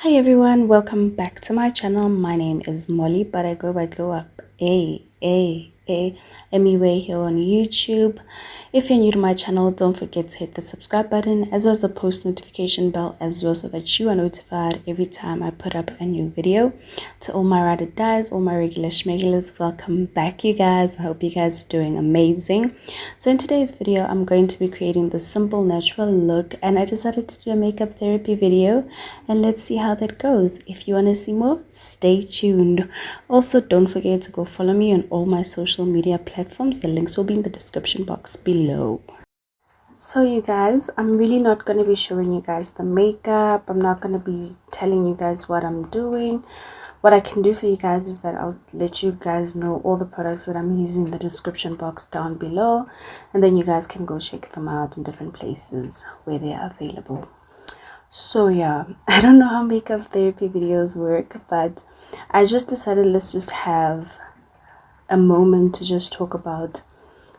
Hi everyone, welcome back to my channel. My name is Molly, but I go by Glow Up. Anyway, here on YouTube. If you're new to my channel, don't forget to hit the subscribe button as well as the post notification bell as well so that you are notified every time I put up a new video. To all my ride or dies, all my regular schmegulars, welcome back you guys. I hope you guys are doing amazing. So in today's video, I'm going to be creating the simple natural look, and I decided to do a makeup therapy video, and let's see how that goes. If you want to see more, stay tuned. Also, don't forget to go follow me on all my social media platforms. The links will be in the description box below. So you guys, I'm really not going to be showing you guys the makeup. I'm not going to be telling you guys what I'm doing. What I can do for you guys is that I'll let you guys know all the products that I'm using in the description box down below, and then you guys can go check them out in different places where they are available. So yeah, I don't know how makeup therapy videos work, but I just decided let's just have a moment to just talk about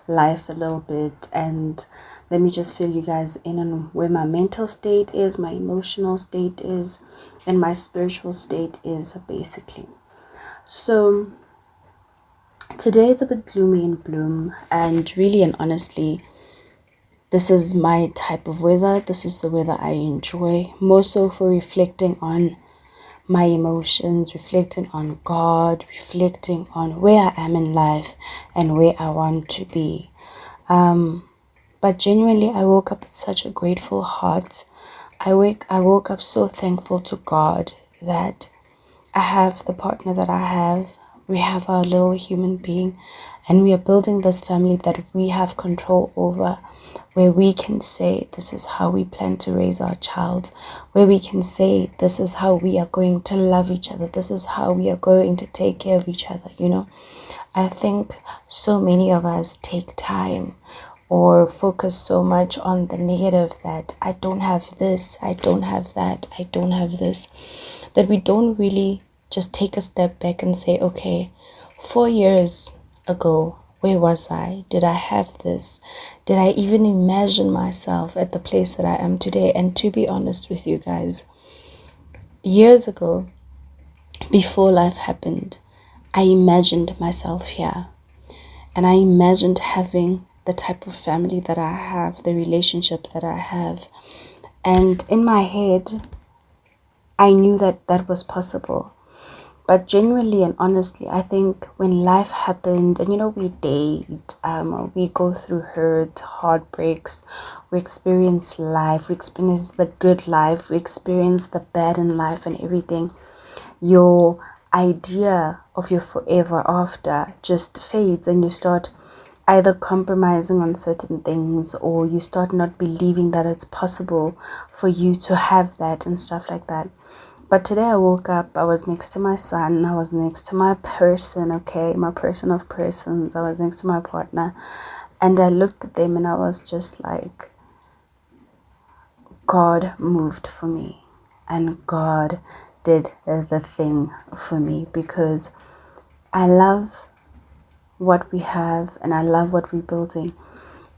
life a little bit, and let me just fill you guys in on where my mental state is, my emotional state is, and my spiritual state is basically. So today it's a bit gloomy and bloom, and really and honestly, this is my type of weather. This is the weather I enjoy, more so for reflecting on my emotions, reflecting on God, reflecting on where I am in life and where I want to be. But genuinely, I woke up with such a grateful heart. I woke up so thankful to God that I have the partner that I have. We have our little human being, and we are building this family that we have control over, where we can say this is how we plan to raise our child, where we can say this is how we are going to love each other, this is how we are going to take care of each other. I think so many of us take time or focus so much on the negative, that I don't have this, I don't have that, I don't have this, that we don't really just take a step back and say, okay, 4 years ago, where was I? Did I have this? Did I even imagine myself at the place that I am today? And to be honest with you guys, years ago, before life happened, I imagined myself here. And I imagined having the type of family that I have, the relationship that I have. And in my head, I knew that that was possible. But genuinely and honestly, I think when life happened, and we date, we go through hurt, heartbreaks, we experience life, we experience the good life, we experience the bad in life and everything. Your idea of your forever after just fades, and you start either compromising on certain things, or you start not believing that it's possible for you to have that and stuff like that. But today I woke up, I was next to my son, I was next to my person, okay, my person of persons, I was next to my partner, and I looked at them and I was just like, God moved for me, and God did the thing for me, because I love what we have and I love what we're building.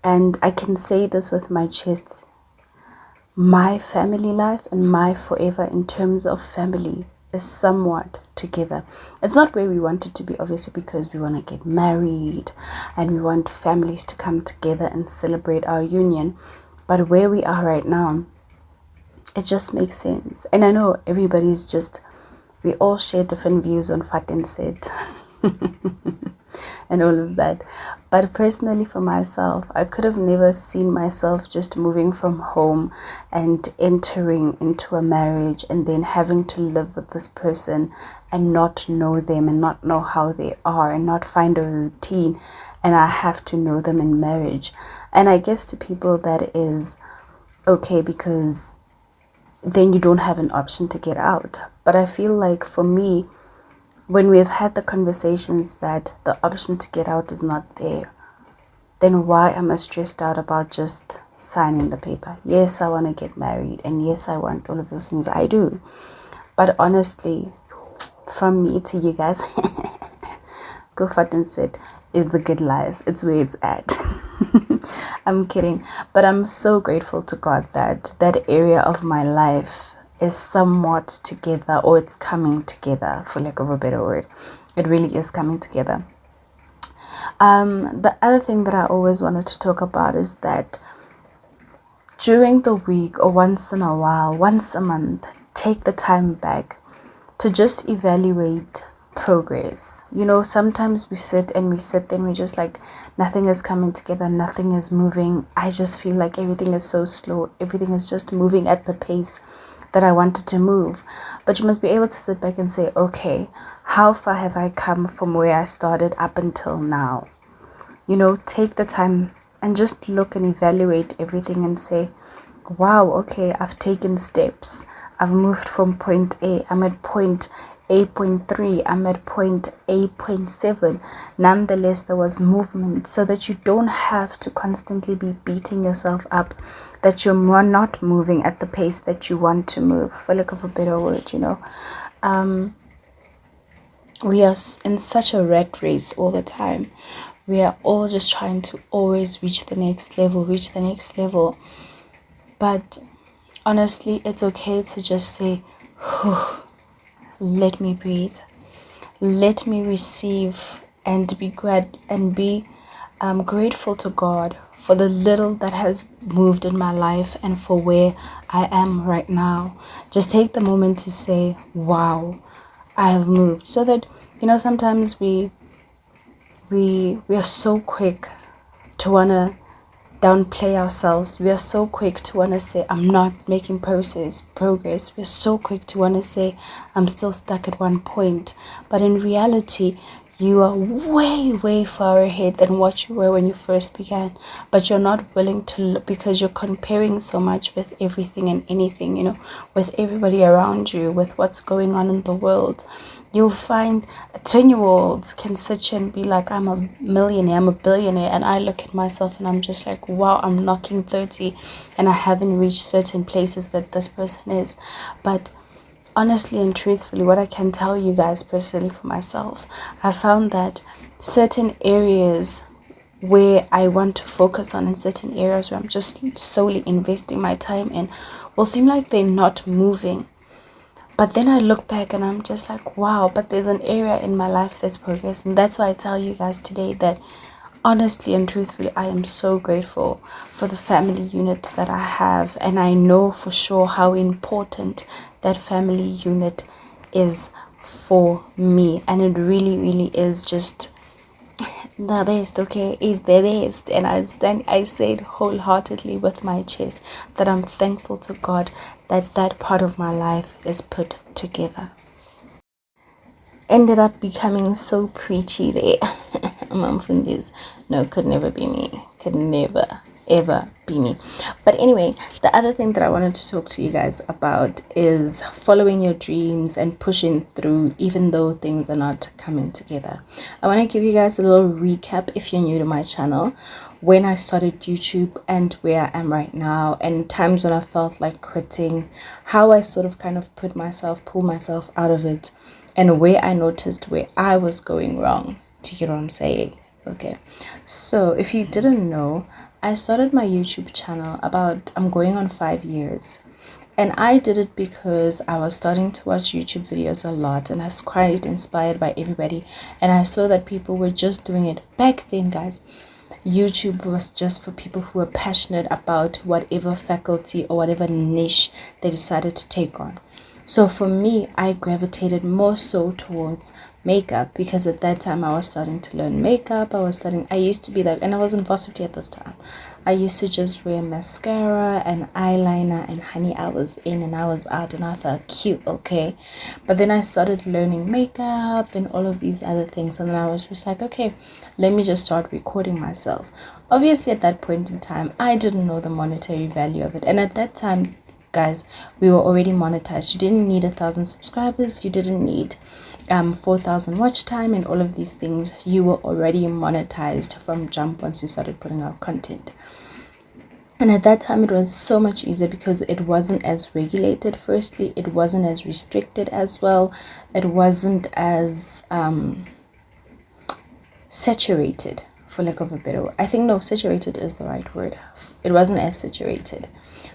And I can say this with my chest: my family life and my forever in terms of family is somewhat together. It's not where we want it to be, obviously, because we want to get married and we want families to come together and celebrate our union. But where we are right now, it just makes sense. And I know we all share different views on Fat and Said and all of that. But personally, for myself, I could have never seen myself just moving from home and entering into a marriage and then having to live with this person and not know them and not know how they are and not find a routine, and I have to know them in marriage. And I guess to people that is okay, because then you don't have an option to get out. But I feel like for me, when we've had the conversations that the option to get out is not there, then why am I stressed out about just signing the paper? Yes, I want to get married, and yes, I want all of those things. I do. But honestly, from me to you guys, Go Fat and Sit is the good life. It's where it's at. I'm kidding. But I'm so grateful to God that that area of my life is somewhat together, or it's coming together, for lack of a better word. It really is coming together. The other thing that I always wanted to talk about is that during the week, or once in a while, once a month, take the time back to just evaluate progress. You know, sometimes we sit and we're just like, nothing is coming together, nothing is moving. I just feel like everything is so slow, everything is just moving at the pace that I wanted to move. But you must be able to sit back and say, okay, how far have I come from where I started up until now? You know, take the time and just look and evaluate everything and say, wow, okay, I've taken steps. I've moved from point A. I'm at point 8.3. I'm at point 8.7. Nonetheless, there was movement, so that you don't have to constantly be beating yourself up that you're not moving at the pace that you want to move, for lack of a better word, you know. We are in such a rat race all the time. We are all just trying to always reach the next level. But honestly, it's okay to just say, let me breathe. Let me receive and be grateful to God for the little that has moved in my life and for where I am right now. Just take the moment to say, wow, I have moved. So that, you know, sometimes we are so quick to want to downplay ourselves. We are so quick to want to say, I'm not making progress. We're so quick to want to say, I'm still stuck at one point. But in reality, you are way far ahead than what you were when you first began. But you're not willing to look, because you're comparing so much with everything and anything, you know, with everybody around you, with what's going on in the world. You'll find a 10-year-old can sit here and be like, I'm a millionaire, I'm a billionaire. And I look at myself and I'm just like, wow, I'm knocking 30 and I haven't reached certain places that this person is. But honestly and truthfully, what I can tell you guys personally for myself, I found that certain areas where I want to focus on, in certain areas where I'm just solely investing my time in, will seem like they're not moving. But then I look back and I'm just like, wow, but there's an area in my life that's progressing. That's why I tell you guys today that honestly and truthfully, I am so grateful for the family unit that I have. And I know for sure how important that family unit is for me. And it really is just the best, okay, is the best. And I say it wholeheartedly with my chest that I'm thankful to God that that part of my life is put together. Ended up becoming so preachy there. Mom from this, no, could never be me, could never ever be me. But anyway, the other thing that I wanted to talk to you guys about is following your dreams and pushing through even though things are not coming together. I want to give you guys a little recap if you're new to my channel, when I started YouTube and where I am right now, and times when I felt like quitting, how I sort of kind of pull myself out of it, and where I noticed where I was going wrong. Do you get what I'm saying? Okay, so if you didn't know, I started my YouTube channel I'm going on 5 years. And I did it because I was starting to watch YouTube videos a lot and I was quite inspired by everybody. And I saw that people were just doing it. Back then, guys, YouTube was just for people who were passionate about whatever faculty or whatever niche they decided to take on. So for me, I gravitated more so towards makeup because at that time I was starting to learn makeup. I used to be that, and I was in varsity at this time. I used to just wear mascara and eyeliner, and honey, I was in and I was out and I felt cute, okay? But then I started learning makeup and all of these other things, and then I was just like, okay, let me just start recording myself. Obviously at that point in time, I didn't know the monetary value of it, and at that time, guys, we were already monetized. You didn't need 1,000 subscribers, you didn't need 4,000 watch time and all of these things. You were already monetized from jump once we started putting out content. And at that time it was so much easier because it wasn't as regulated. Firstly, it wasn't as restricted as well. It wasn't as saturated, for lack of a better word. I think no, saturated is the right word. It wasn't as saturated.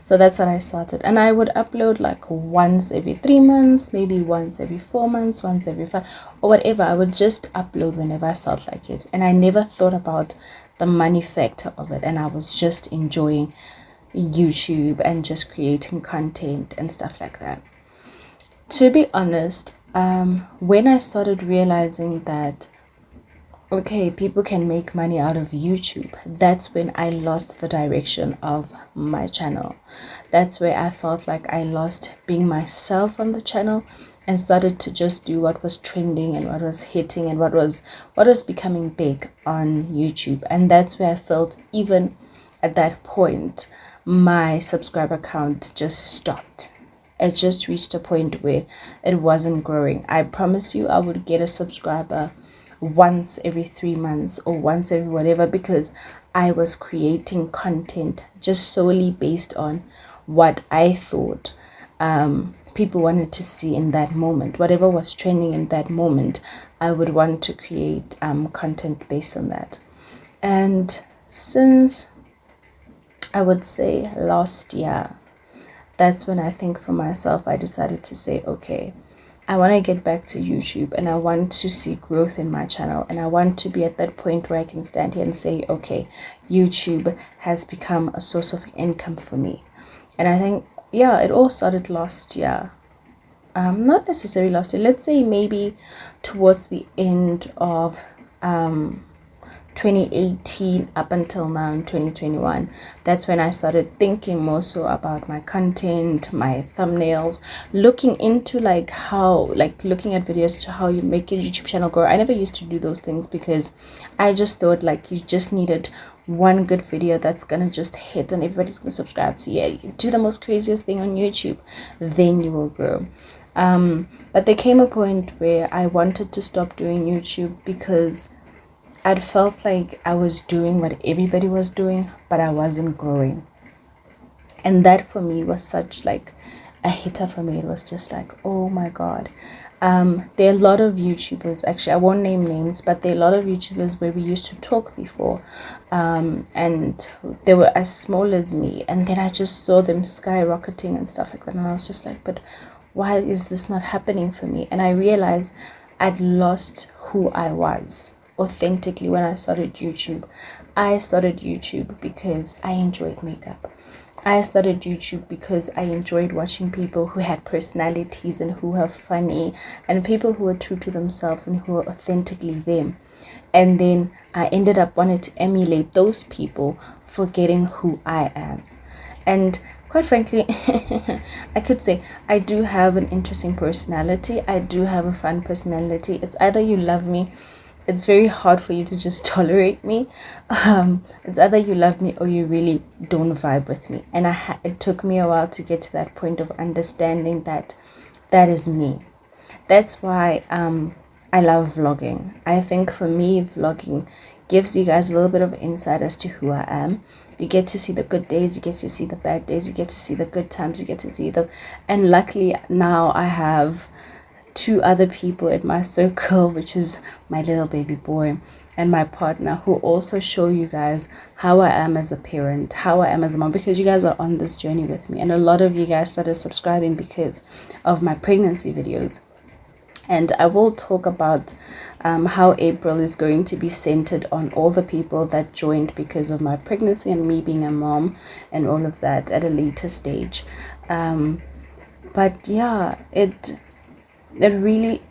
So that's what I started, and I would upload like once every 3 months, maybe once every 4 months, once every 5, or whatever. I would just upload whenever I felt like it, and I never thought about the money factor of it, and I was just enjoying YouTube and just creating content and stuff like that. To be honest, when I started realizing that okay, people can make money out of YouTube, that's when I lost the direction of my channel. That's where I felt like I lost being myself on the channel and started to just do what was trending and what was hitting and what was becoming big on YouTube. And that's where I felt, even at that point, my subscriber count just stopped. It just reached a point where it wasn't growing. I promise you, I would get a subscriber once every 3 months or once every whatever, because I was creating content just solely based on what I thought people wanted to see in that moment. Whatever was trending in that moment, I would want to create content based on that. And since, I would say, last year, that's when I think for myself, I decided to say, okay, I want to get back to YouTube and I want to see growth in my channel, and I want to be at that point where I can stand here and say, okay, YouTube has become a source of income for me. And I think, yeah, it all started last year. Not necessarily last year, let's say maybe towards the end of 2018 up until now in 2021. That's when I started thinking more so about my content, my thumbnails, looking into looking at videos to how you make your YouTube channel grow. I never used to do those things because I just thought like you just needed one good video that's gonna just hit and everybody's gonna subscribe. So yeah, you do the most craziest thing on YouTube, then you will grow. But there came a point where I wanted to stop doing YouTube because I'd felt like I was doing what everybody was doing, but I wasn't growing. And that for me was such like a hitter for me. It was just like, oh my God. There are a lot of YouTubers, actually, I won't name names, but there are a lot of YouTubers where we used to talk before. And they were as small as me. And then I just saw them skyrocketing and stuff like that. And I was just like, but why is this not happening for me? And I realized I'd lost who I was authentically when I started YouTube. I started YouTube because I enjoyed makeup. I started YouTube because I enjoyed watching people who had personalities and who were funny and people who were true to themselves and who were authentically them. And then I ended up wanting to emulate those people, forgetting who I am. And quite frankly, I could say I do have an interesting personality. I do have a fun personality. It's either you love me, it's very hard for you to just tolerate me. It's either you love me or you really don't vibe with me. And it took me a while to get to that point of understanding that that is me. That's why I love vlogging. I think for me, vlogging gives you guys a little bit of insight as to who I am. You get to see the good days, you get to see the bad days, you get to see the good times, you get to see the... And luckily now I have 2 other people in my circle, which is my little baby boy and my partner, who also show you guys how I am as a parent, how I am as a mom, because you guys are on this journey with me. And a lot of you guys started subscribing because of my pregnancy videos. And I will talk about how April is going to be centered on all the people that joined because of my pregnancy and me being a mom and all of that at a later stage. But yeah, it really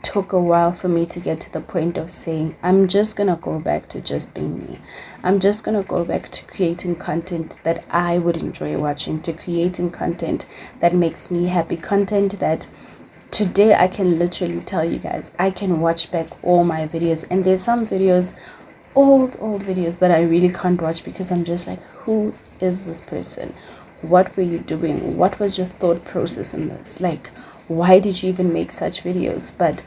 took a while for me to get to the point of saying, I'm just gonna go back to just being me. I'm just gonna go back to creating content that I would enjoy watching, to creating content that makes me happy, content that today I can literally tell you guys, I can watch back all my videos, and there's some videos, old videos, that I really can't watch because I'm just like, who is this person? What were you doing? What was your thought process in this? Like, why did you even make such videos? But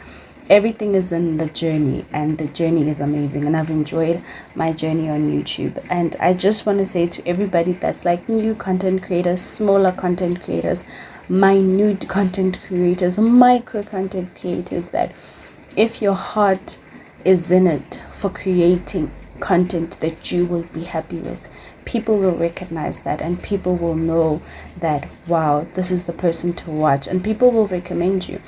everything is in the journey, and the journey is amazing, and I've enjoyed my journey on YouTube. And I just want to say to everybody that's like new content creators, smaller content creators, minute content creators, micro content creators, that if your heart is in it for creating content that you will be happy with, people will recognize that, and people will know that, wow, this is the person to watch, and people will recommend you.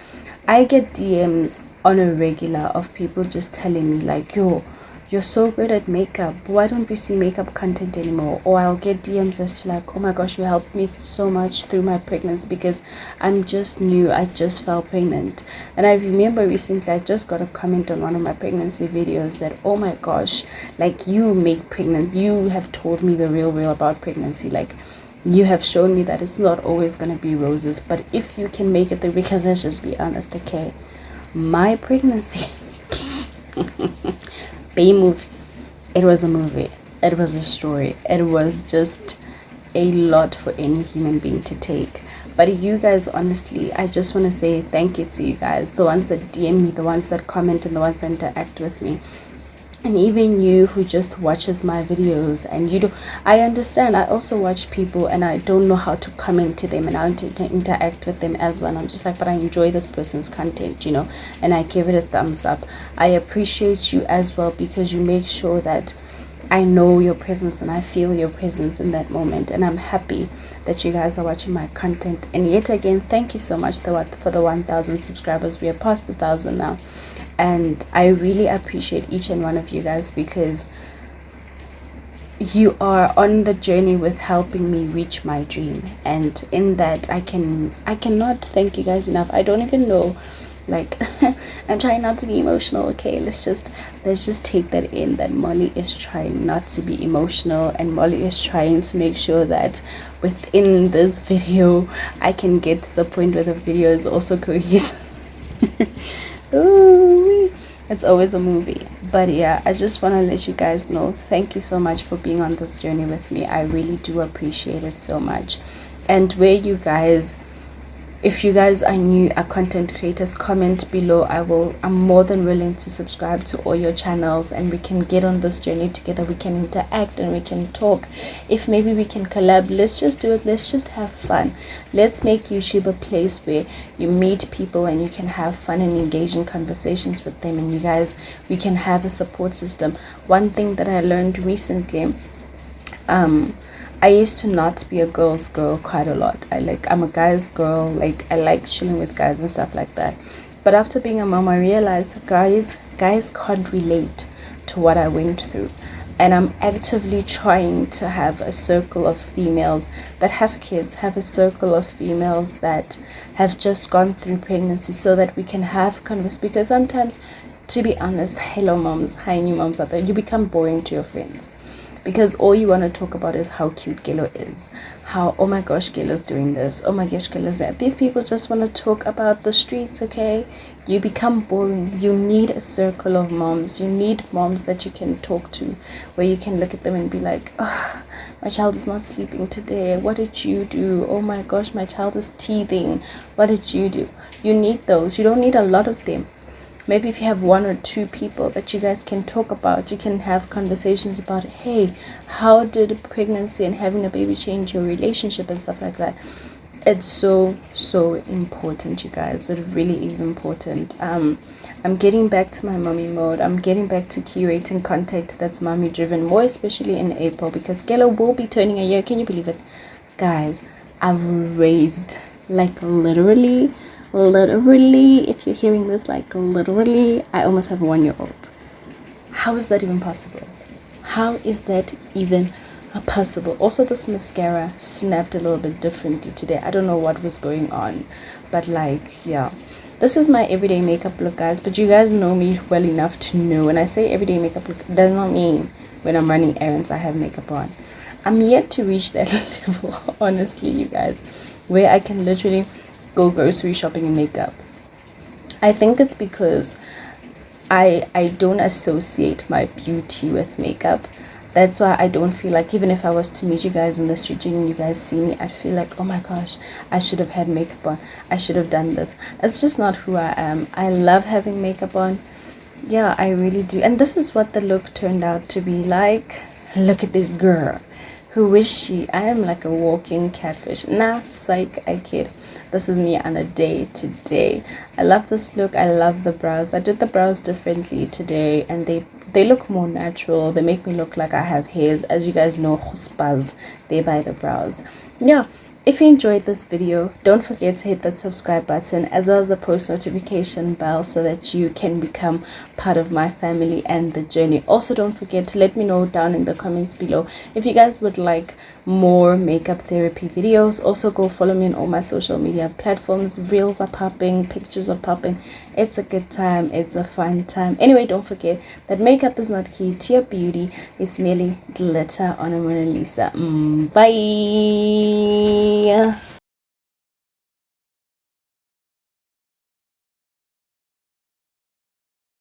I get DMs on a regular of people just telling me like, yo, you're so good at makeup, why don't we see makeup content anymore? Or I'll get DMs as to like, oh my gosh, you helped me so much through my pregnancy, because I'm just new, I just fell pregnant. And I remember recently I just got a comment on one of my pregnancy videos that, oh my gosh, like, you make pregnancy, you have told me the real about pregnancy, like, you have shown me that it's not always going to be roses, but if you can make it through, because let's just be honest, okay, my pregnancy movie. It was a movie. It was a story. It was just a lot for any human being to take. But you guys, honestly, I just want to say thank you to you guys, the ones that DM me, the ones that comment, and the ones that interact with me. And even you who just watches my videos, and you do, I understand, I also watch people and I don't know how to comment to them and how to interact with them as well. I'm just like, but I enjoy this person's content, you know, and I give it a thumbs up. I appreciate you as well, because you make sure that I know your presence and I feel your presence in that moment, and I'm happy that you guys are watching my content. And yet again, thank you so much for the 1,000 subscribers. We are past 1,000 now, and I really appreciate each and one of you guys, because you are on the journey with helping me reach my dream. And in that, I cannot thank you guys enough. I don't even know, like, I'm trying not to be emotional, okay? Let's just take that in, that Molly is trying not to be emotional, and Molly is trying to make sure that within this video I can get to the point where the video is also cohesive. Ooh, it's always a movie. But yeah, I just want to let you guys know, thank you so much for being on this journey with me. I really do appreciate it so much. And where you guys, if you guys are new, are content creators, comment below. I'm more than willing to subscribe to all your channels, and we can get on this journey together. We can interact and we can talk. If maybe we can collab, let's just do it. Let's just have fun. Let's make YouTube a place where you meet people and you can have fun and engage in conversations with them, and you guys, we can have a support system. One thing that I learned recently, I used to not be a girl's girl quite a lot. I'm a guy's girl. Like, I like chilling with guys and stuff like that. But after being a mom, I realized guys can't relate to what I went through. And I'm actively trying to have a circle of females that have kids, have a circle of females that have just gone through pregnancy, so that we can have conversations. Because sometimes, to be honest, hello moms, hi new moms out there, you become boring to your friends. Because all you want to talk about is how cute Gelo is. How, oh my gosh, Gelo's doing this. Oh my gosh, Gelo's that. These people just want to talk about the streets, okay? You become boring. You need a circle of moms. You need moms that you can talk to, where you can look at them and be like, oh, my child is not sleeping today. What did you do? Oh my gosh, my child is teething. What did you do? You need those. You don't need a lot of them. Maybe if you have one or two people that you guys can talk about, you can have conversations about, hey, how did pregnancy and having a baby change your relationship and stuff like that. It's so important, you guys. It really is important. I'm getting back to my mommy mode. I'm getting back to curating content that's mommy driven, more especially in April, because Gelo will be turning a year. Can you believe it? Guys, I've raised, like, literally, if you're hearing this, like, literally, I almost have a 1-year-old. How is that even possible? How is that even possible? Also, this mascara snapped a little bit differently today. I don't know what was going on, but like, yeah, this is my everyday makeup look, guys. But you guys know me well enough to know when I say everyday makeup look, it does not mean when I'm running errands I have makeup on. I'm yet to reach that level, honestly, you guys, where I can literally go grocery shopping in makeup. I think it's because I don't associate my beauty with makeup. That's why I don't feel like, even if I was to meet you guys in the street and you guys see me, I'd feel like, oh my gosh, I should have had makeup on. I should have done this. It's just not who I am. I love having makeup on. Yeah, I really do. And this is what the look turned out to be like. Look at this girl. Who is she? I am like a walking catfish. Nah, psych, I kid. This is me on a day to day. I love this look. I love the brows. I did the brows differently today, and they look more natural. They make me look like I have hairs. As you guys know, khuspas, they're by the brows. Yeah, if you enjoyed this video, don't forget to hit that subscribe button as well as the post notification bell so that you can become part of my family and the journey. Also, don't forget to let me know down in the comments below if you guys would like more makeup therapy videos. Also, go follow me on all my social media platforms. Reels are popping, pictures are popping. It's a good time, it's a fun time. Anyway, don't forget that makeup is not key to your beauty. It's merely glitter on a Mona Lisa. Bye.